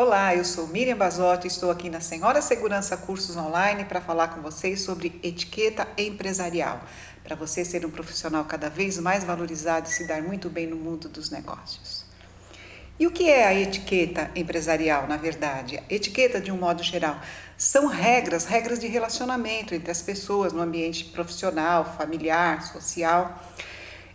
Olá, eu sou Miriam Basotti e estou aqui na Senhora Segurança Cursos Online para falar com vocês sobre etiqueta empresarial, para você ser um profissional cada vez mais valorizado e se dar muito bem no mundo dos negócios. E o que é a etiqueta empresarial, na verdade? A etiqueta, de um modo geral, são regras de relacionamento entre as pessoas no ambiente profissional, familiar, social.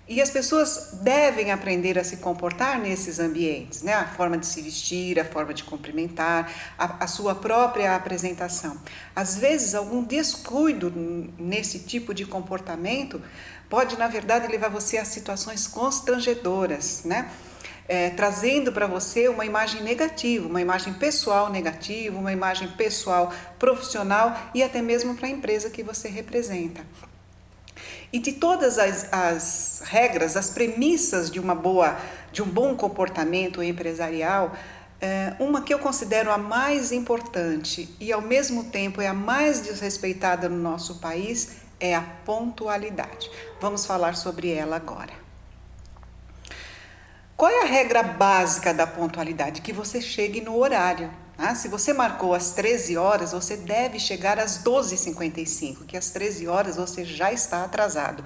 E as pessoas devem aprender a se comportar nesses ambientes, né? A forma de se vestir, a forma de cumprimentar, a sua própria apresentação. Às vezes, algum descuido nesse tipo de comportamento pode, na verdade, levar você a situações constrangedoras, né? Trazendo para você uma imagem negativa, uma imagem pessoal negativa, uma imagem pessoal profissional e até mesmo para a empresa que você representa. E de todas as regras, as premissas de um bom comportamento empresarial, uma que eu considero a mais importante e ao mesmo tempo é a mais desrespeitada no nosso país é a pontualidade. Vamos falar sobre ela agora. Qual é a regra básica da pontualidade? Que você chegue no horário. Se você marcou às 13 horas, você deve chegar às 12h55, que às 13 horas você já está atrasado.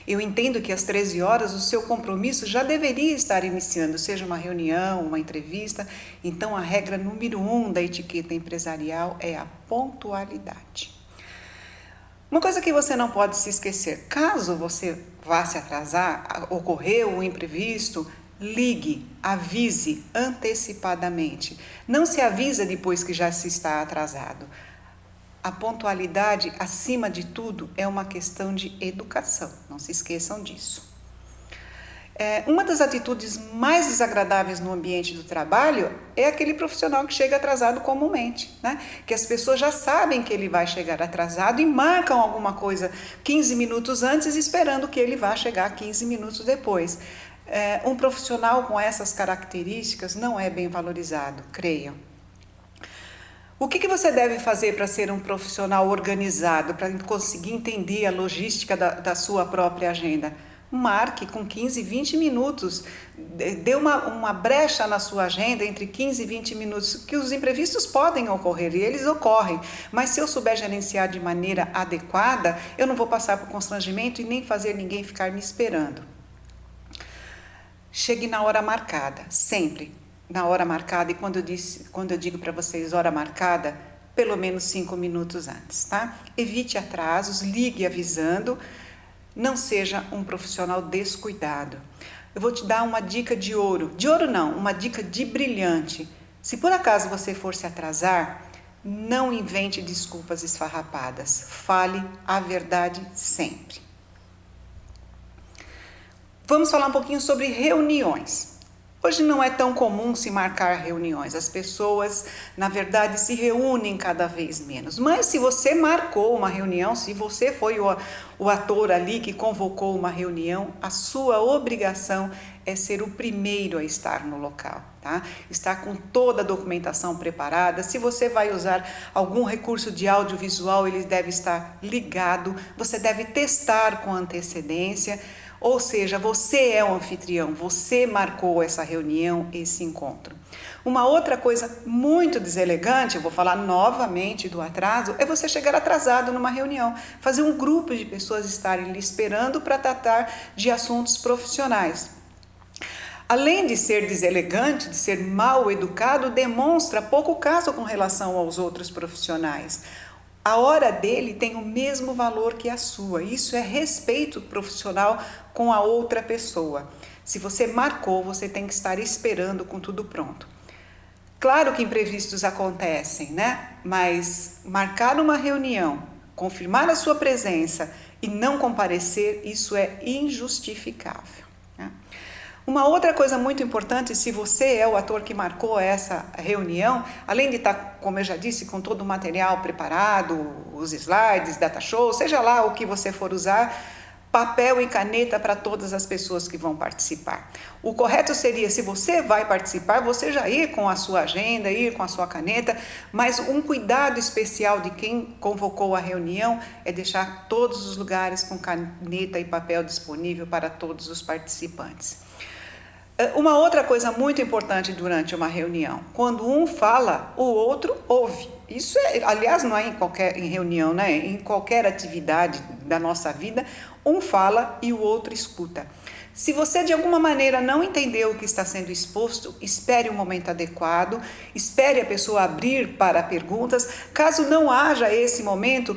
Eu entendo que às 13 horas o seu compromisso já deveria estar iniciando, seja uma reunião, uma entrevista. Então, a regra número 1 da etiqueta empresarial é a pontualidade. Uma coisa que você não pode se esquecer, caso você vá se atrasar, ocorreu um imprevisto, ligue, avise antecipadamente. Não se avisa depois que já se está atrasado. A pontualidade, acima de tudo, é uma questão de educação. Não se esqueçam disso. Uma das atitudes mais desagradáveis no ambiente do trabalho é aquele profissional que chega atrasado comumente, né? Que as pessoas já sabem que ele vai chegar atrasado e marcam alguma coisa 15 minutos antes, esperando que ele vá chegar 15 minutos depois. Um profissional com essas características não é bem valorizado, creiam. O que você deve fazer para ser um profissional organizado, para conseguir entender a logística da sua própria agenda? Marque com 15, 20 minutos, dê uma brecha na sua agenda entre 15 e 20 minutos, que os imprevistos podem ocorrer e eles ocorrem, mas se eu souber gerenciar de maneira adequada, eu não vou passar por constrangimento e nem fazer ninguém ficar me esperando. Chegue na hora marcada, sempre na hora marcada, e quando eu digo para vocês hora marcada, pelo menos 5 minutos antes, tá? Evite atrasos, ligue avisando, não seja um profissional descuidado. Eu vou te dar uma dica de ouro não, uma dica de brilhante. Se por acaso você for se atrasar, não invente desculpas esfarrapadas, fale a verdade sempre. Vamos falar um pouquinho sobre reuniões. Hoje não é tão comum se marcar reuniões, as pessoas, na verdade, se reúnem cada vez menos. Mas se você marcou uma reunião, se você foi o ator ali que convocou uma reunião, a sua obrigação é ser o primeiro a estar no local, tá? Estar com toda a documentação preparada. Se você vai usar algum recurso de audiovisual, ele deve estar ligado, você deve testar com antecedência. Ou seja, você é o anfitrião, você marcou essa reunião, esse encontro. Uma outra coisa muito deselegante, eu vou falar novamente do atraso, é você chegar atrasado numa reunião, fazer um grupo de pessoas estarem lhe esperando para tratar de assuntos profissionais. Além de ser deselegante, de ser mal educado, demonstra pouco caso com relação aos outros profissionais. A hora dele tem o mesmo valor que a sua. Isso é respeito profissional com a outra pessoa. Se você marcou, você tem que estar esperando com tudo pronto. Claro que imprevistos acontecem, né? Mas marcar uma reunião, confirmar a sua presença e não comparecer, isso é injustificável, né? Uma outra coisa muito importante, se você é o ator que marcou essa reunião, além de estar, como eu já disse, com todo o material preparado, os slides, data show, seja lá o que você for usar, papel e caneta para todas as pessoas que vão participar. O correto seria, se você vai participar, você já ir com a sua agenda, ir com a sua caneta, mas um cuidado especial de quem convocou a reunião é deixar todos os lugares com caneta e papel disponível para todos os participantes. Uma outra coisa muito importante durante uma reunião, quando um fala, o outro ouve. Isso aliás, não é em reunião, né? Em qualquer atividade da nossa vida, um fala e o outro escuta. Se você de alguma maneira não entendeu o que está sendo exposto, espere um momento adequado, espere a pessoa abrir para perguntas. Caso não haja esse momento,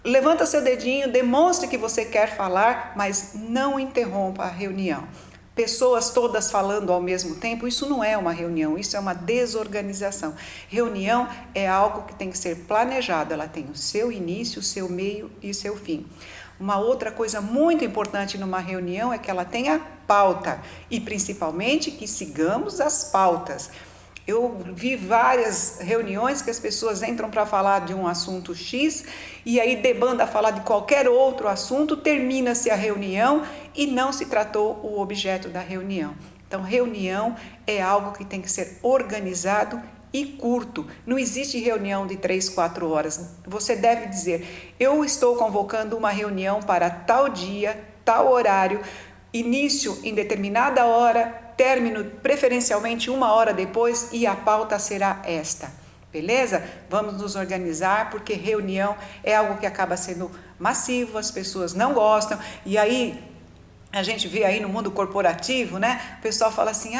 levanta seu dedinho, demonstre que você quer falar, mas não interrompa a reunião. Pessoas todas falando ao mesmo tempo, isso não é uma reunião, isso é uma desorganização. Reunião é algo que tem que ser planejado, ela tem o seu início, o seu meio e o seu fim. Uma outra coisa muito importante numa reunião é que ela tenha pauta e principalmente que sigamos as pautas. Eu vi várias reuniões que as pessoas entram para falar de um assunto X e aí debanda a falar de qualquer outro assunto, termina-se a reunião e não se tratou o objeto da reunião. Então, reunião é algo que tem que ser organizado e curto. Não existe reunião de 3, 4 horas. Você deve dizer, eu estou convocando uma reunião para tal dia, tal horário, início em determinada hora, término preferencialmente 1 hora depois e a pauta será esta. Beleza? Vamos nos organizar porque reunião é algo que acaba sendo massivo, as pessoas não gostam e aí a gente vê aí no mundo corporativo, né? O pessoal fala assim,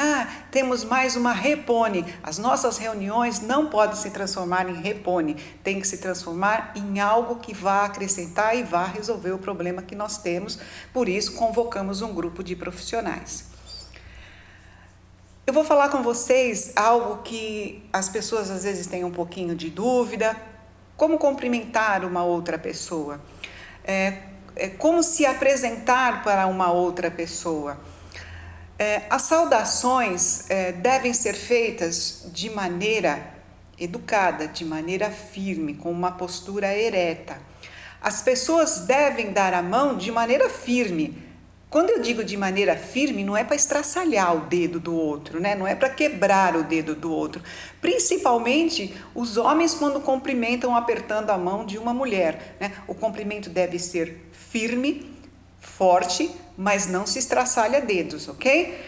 temos mais uma repone. As nossas reuniões não podem se transformar em repone. Tem que se transformar em algo que vá acrescentar e vá resolver o problema que nós temos. Por isso, convocamos um grupo de profissionais. Eu vou falar com vocês algo que as pessoas às vezes têm um pouquinho de dúvida. Como cumprimentar uma outra pessoa? Como se apresentar para uma outra pessoa. As saudações devem ser feitas de maneira educada, de maneira firme, com uma postura ereta. As pessoas devem dar a mão de maneira firme. Quando eu digo de maneira firme, não é para estraçalhar o dedo do outro, né? Não é para quebrar o dedo do outro. Principalmente os homens quando cumprimentam apertando a mão de uma mulher, né? O cumprimento deve ser firme, forte, mas não se estraçalha dedos, ok?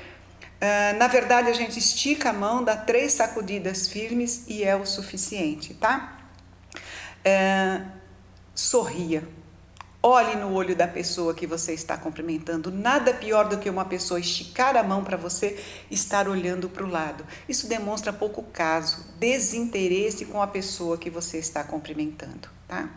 Na verdade, a gente estica a mão, dá 3 sacudidas firmes e é o suficiente, tá? Sorria. Olhe no olho da pessoa que você está cumprimentando. Nada pior do que uma pessoa esticar a mão para você estar olhando para o lado. Isso demonstra pouco caso, desinteresse com a pessoa que você está cumprimentando, tá?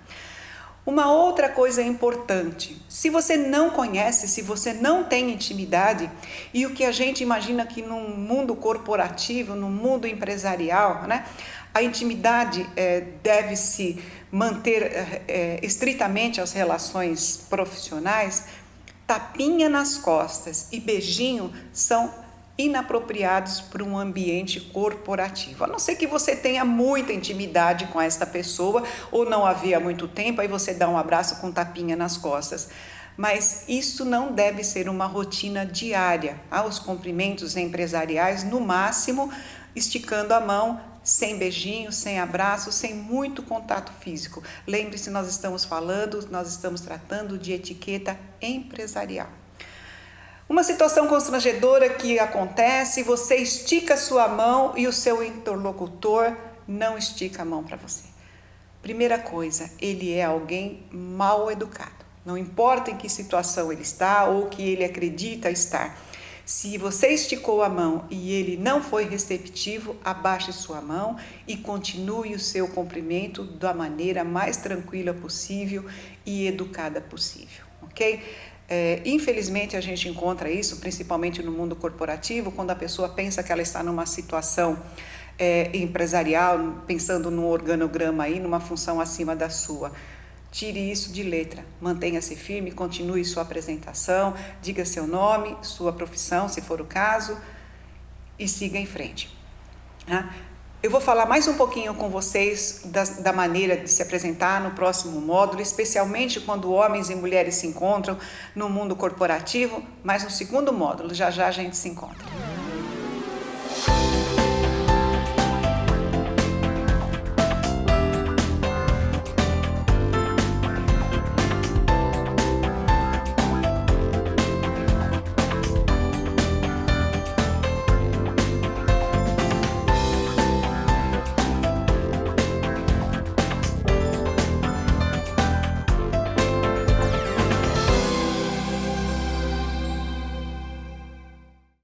Uma outra coisa importante, se você não conhece, se você não tem intimidade, e o que a gente imagina que no mundo corporativo, no mundo empresarial, né, a intimidade deve-se manter estritamente as relações profissionais, tapinha nas costas e beijinho são inapropriados para um ambiente corporativo. A não ser que você tenha muita intimidade com esta pessoa ou não havia muito tempo, aí você dá um abraço com tapinha nas costas. Mas isso não deve ser uma rotina diária. Os cumprimentos empresariais, no máximo, esticando a mão, sem beijinho, sem abraço, sem muito contato físico. Lembre-se, nós estamos tratando de etiqueta empresarial. Uma situação constrangedora que acontece, você estica sua mão e o seu interlocutor não estica a mão para você. Primeira coisa, ele é alguém mal educado. Não importa em que situação ele está ou que ele acredita estar. Se você esticou a mão e ele não foi receptivo, abaixe sua mão e continue o seu cumprimento da maneira mais tranquila possível e educada possível, ok? Infelizmente a gente encontra isso principalmente no mundo corporativo, quando a pessoa pensa que ela está numa situação empresarial, pensando num organograma aí, numa função acima da sua. Tire isso de letra, mantenha-se firme, continue sua apresentação, diga seu nome, sua profissão, se for o caso, e siga em frente. Eu vou falar mais um pouquinho com vocês da maneira de se apresentar no próximo módulo, especialmente quando homens e mulheres se encontram no mundo corporativo, mas no segundo módulo, já já a gente se encontra.